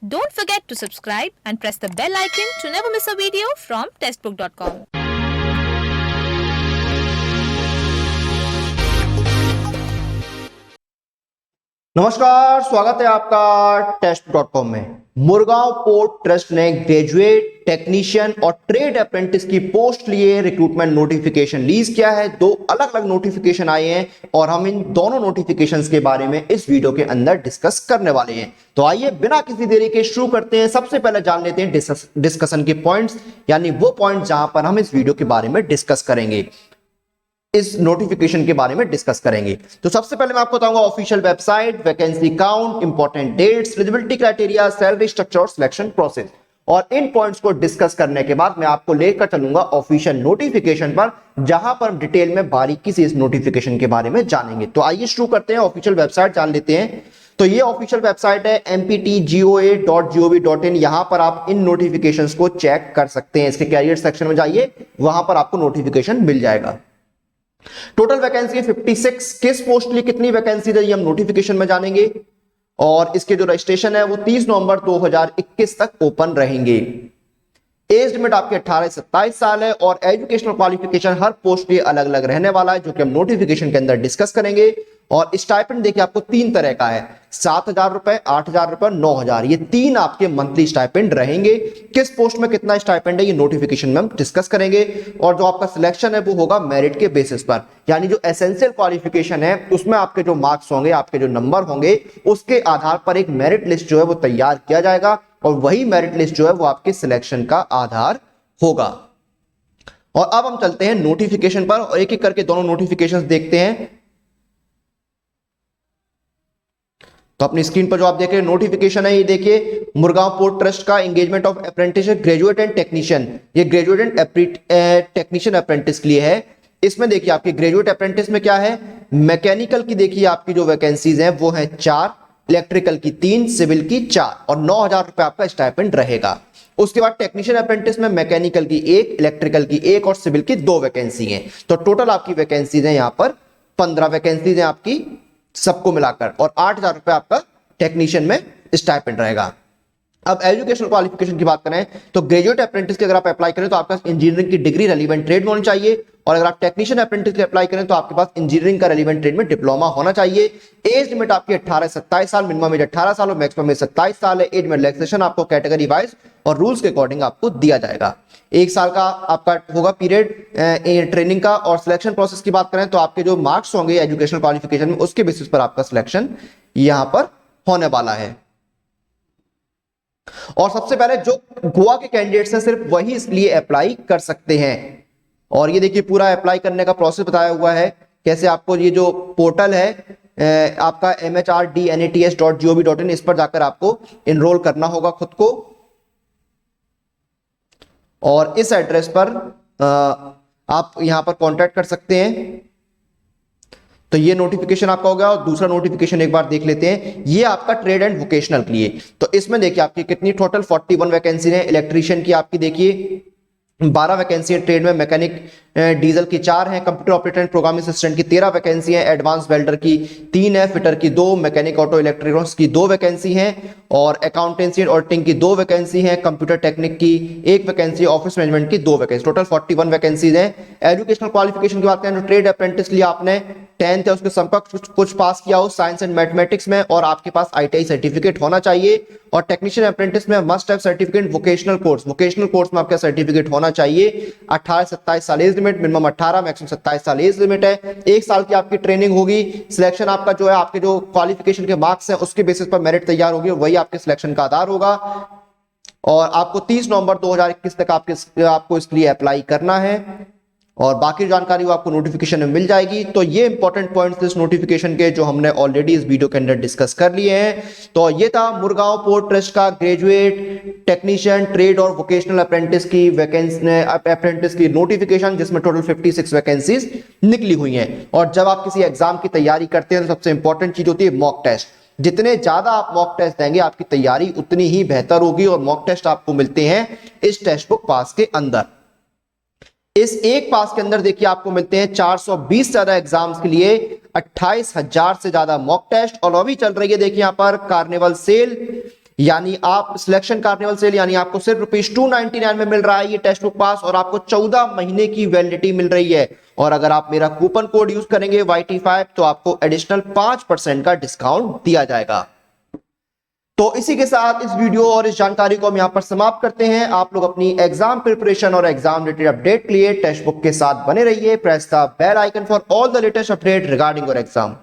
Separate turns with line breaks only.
Don't forget to subscribe and press the bell icon to never miss a video from testbook.com.
नमस्कार, स्वागत है आपका टेस्ट.com में। Mormugao port trust ने ग्रेजुएट, टेक्नीशियन और ट्रेड अप्रेंटिस की पोस्ट लिए रिक्रूटमेंट नोटिफिकेशन रिलीज किया है। दो अलग अलग नोटिफिकेशन आए हैं और हम इन दोनों नोटिफिकेशंस के बारे में इस वीडियो के अंदर डिस्कस करने वाले हैं। तो आइए बिना किसी देरी के शुरू करते हैं। सबसे पहले जान लेते हैं डिस्कशन के पॉइंट्स, यानी वो पॉइंट जहां पर हम इस वीडियो के बारे में डिस्कस करेंगे, इस नोटिफिकेशन के बारे में डिस्कस करेंगे। तो सबसे पहले मैं आपको बताऊंगा official website, vacancy count, important dates, eligibility criteria, salary structure और सिलेक्शन प्रोसेस। और इन पॉइंट्स को डिस्कस करने के बाद मैं आपको लेकर चलूंगा ऑफिशियल नोटिफिकेशन पर, जहां पर हम डिटेल में बारीकी से इस नोटिफिकेशन के बारे में जानेंगे। तो आइए शुरू करते हैं, ऑफिशियल वेबसाइट जान लेते हैं। तो ये ऑफिशियल वेबसाइट है mptgoa.gov.in। यहां पर आप इन नोटिफिकेशंस को चेक कर सकते हैं। इसके कैरियर सेक्शन में जाइए, वहां पर आपको नोटिफिकेशन मिल जाएगा। Total vacancy 56। किस पोस्ट लिए कितनी वैकेंसी है ये हम नोटिफिकेशन में जानेंगे। और इसके जो रजिस्ट्रेशन है वो 30 नवंबर 2021 तक ओपन रहेंगे। एज लिमिट आपके 18 से 27 साल है और एजुकेशनल क्वालिफिकेशन हर पोस्ट लिए अलग अलग रहने वाला है, जो कि हम नोटिफिकेशन के अंदर डिस्कस करेंगे। और स्टाइपेंड देखिए आपको तीन तरह का है, 7,000 रुपए, 8,000 रुपए, 9,000। ये तीन आपके मंथली स्टाइपेंड रहेंगे। किस पोस्ट में कितना स्टाइपेंड है ये नोटिफिकेशन में हम डिस्कस करेंगे। और जो आपका सिलेक्शन है वो होगा मेरिट के बेसिस पर, यानी जो एसेंशियल क्वालिफिकेशन है उसमें आपके जो मार्क्स होंगे, आपके जो नंबर होंगे, उसके आधार पर एक मेरिट लिस्ट जो है वो तैयार किया जाएगा और वही मेरिट लिस्ट जो है वो आपके सिलेक्शन का आधार होगा। और अब हम चलते हैं नोटिफिकेशन पर और एक एक करके दोनों नोटिफिकेशंस देखते हैं। तो अपनी स्क्रीन पर जो आप देख रहे हैं नोटिफिकेशन है, ये देखिए मुरगांव पोर्ट ट्रस्ट का engagement of apprentice graduate and technician. ये ग्रेजुएट एंड टेक्नीशियन अप्रेंटिस के लिए है। इसमें देखिए आपके ग्रेजुएट अप्रेंटिस में क्या है, मैकेनिकल की देखिए आपकी जो वैकेंसीज हैं वो है 4, इलेक्ट्रिकल की 3, सिविल की 4 और 9,000 रुपए आपका स्टाइपेंड रहेगा। उसके बाद टेक्नीशियन अप्रेंटिस में मैकेनिकल की 1, इलेक्ट्रिकल की 1 और सिविल की 2 वैकेंसी हैं। तो टोटल आपकी वैकेंसीज हैं यहां पर 15 वैकेंसीज हैं आपकी सबको मिलाकर, और 8,000 रुपए आपका टेक्नीशियन में स्टाइपेंड रहेगा। अब एजुकेशनल क्वालिफिकेशन की बात करें तो ग्रेजुएट अप्रेंटिस के अगर आप अप्लाई करें तो आपका इंजीनियरिंग की डिग्री रेलिवेंट ट्रेड में होनी चाहिए, और अगर आप टेक्नीशियन अप्रेंटिस के अप्लाई करें तो आपके पास इंजीनियरिंग का रेलिवेंट ट्रेड में डिप्लोमा होना चाहिए। एज लिमिट आपकी 18 से 27 साल, मिनिमम एज 18 साल और मैक्सिमम एज 27 साल है। एज में रिलैक्सेशन आपको कैटेगरी वाइज और रूल्स के अकॉर्डिंग आपको दिया जाएगा। 1 साल का आपका होगा पीरियड ट्रेनिंग का। और सिलेक्शन प्रोसेस की बात करें तो आपके जो मार्क्स होंगे एजुकेशनल क्वालिफिकेशन में उसके बेसिस पर आपका सिलेक्शन यहां पर होने वाला है। और सबसे पहले जो गोवा के कैंडिडेट्स हैं सिर्फ वही इसलिए अप्लाई कर सकते हैं। और ये देखिए पूरा अप्लाई करने का प्रोसेस बताया हुआ है, कैसे आपको ये जो पोर्टल है आपका mhrdnats.gov.in, इस पर जाकर आपको इनरोल करना होगा खुद को। और इस एड्रेस पर आप यहां पर कांटेक्ट कर सकते हैं। तो ये नोटिफिकेशन आपका हो गया। और दूसरा नोटिफिकेशन एक बार देख लेते हैं, ये आपका ट्रेड एंड वोकेशनल के लिए। तो इसमें देखिए आपकी कितनी टोटल 41 वैकेंसी है। इलेक्ट्रीशियन की आपकी देखिए 12 वैकेंसी है, ट्रेड में मैकेनिक डीजल की 4 है, computer operator and programming assistant की 13 वैकेंसी है, एडवांस वेल्डर की 3 है, फिटर की 2, मैकेनिक ऑटो इलेक्ट्रॉनिक्स की 2 वैकेंसी है, और अकाउंटेंसी एंड ऑडिटिंग की 2 वैकेंसी है, कंप्यूटर टेक्निक की 1 वैकेंसी, ऑफिस मैनेजमेंट की 2 वैकेंसी, टोटल 41 वैकेंसीज है। एजुकेशनल क्वालिफिकेशन की बात करें तो ट्रेड अप्रेंटिस लिए आपने 10th है उसके समकक्ष कुछ पास किया हो साइंस एंड मैथमेटिक्स में, और आपके पास ITI सर्टिफिकेट होना चाहिए। और टेक्नीशियन अप्रेंटिस में must have certificate vocational course में आपका सर्टिफिकेट होना चाहिए। 18 से 27 साल एज लिमिट, मिनिमम 18 मैक्सिमम 27 साल एज लिमिट है। 1 साल की आपकी ट्रेनिंग होगी। सिलेक्शन आपका जो है आपके जो क्वालिफिकेशन के मार्क्स हैं उसके बेसिस पर मेरिट तैयार होगी, वही आपके सिलेक्शन का आधार होगा। और आपको 30 नवंबर 2021 तक आपको इसके लिए अप्लाई करना है। और बाकी जानकारी वो आपको नोटिफिकेशन में मिल जाएगी। तो ये इंपॉर्टेंट पॉइंट्स इस नोटिफिकेशन के जो हमने ऑलरेडी इस वीडियो के अंदर डिस्कस कर लिए हैं। तो ये था मुरगांव पोर्ट ट्रस्ट का ग्रेजुएट, टेक्नीशियन, ट्रेड और वोकेशनल अप्रेंटिस की नोटिफिकेशन, जिसमें टोटल 56 वैकेंसीज निकली हुई हैं। और जब आप किसी एग्जाम की तैयारी करते हैं तो सबसे इंपॉर्टेंट चीज होती है मॉक टेस्ट। जितने ज्यादा आप मॉक टेस्ट देंगे आपकी तैयारी उतनी ही बेहतर होगी। और मॉक टेस्ट आपको मिलते हैं इस टेस्ट बुक पास के अंदर। इस एक पास के अंदर देखिए आपको मिलते हैं 420 ज्यादा एग्जाम्स के लिए 28,000 से ज्यादा मॉक टेस्ट। और अभी चल रही है देखिए यहां पर कार्निवल सेल, यानी आप सिलेक्शन कार्निवल सेल यानी आपको सिर्फ ₹299 में मिल रहा है ये टेक्स्ट बुक पास, और आपको 14 महीने की वैलिडिटी मिल रही है। और अगर आप मेरा कूपन कोड यूज करेंगे YT5 तो आपको एडिशनल 5% का डिस्काउंट दिया जाएगा। तो इसी के साथ इस वीडियो और इस जानकारी को हम यहां पर समाप्त करते हैं। आप लोग अपनी एग्जाम प्रिपरेशन और एग्जाम रिलेटेड अपडेट के लिए टेक्स्ट बुक के साथ बने रहिए। Press the bell icon for all the latest update regarding your exam.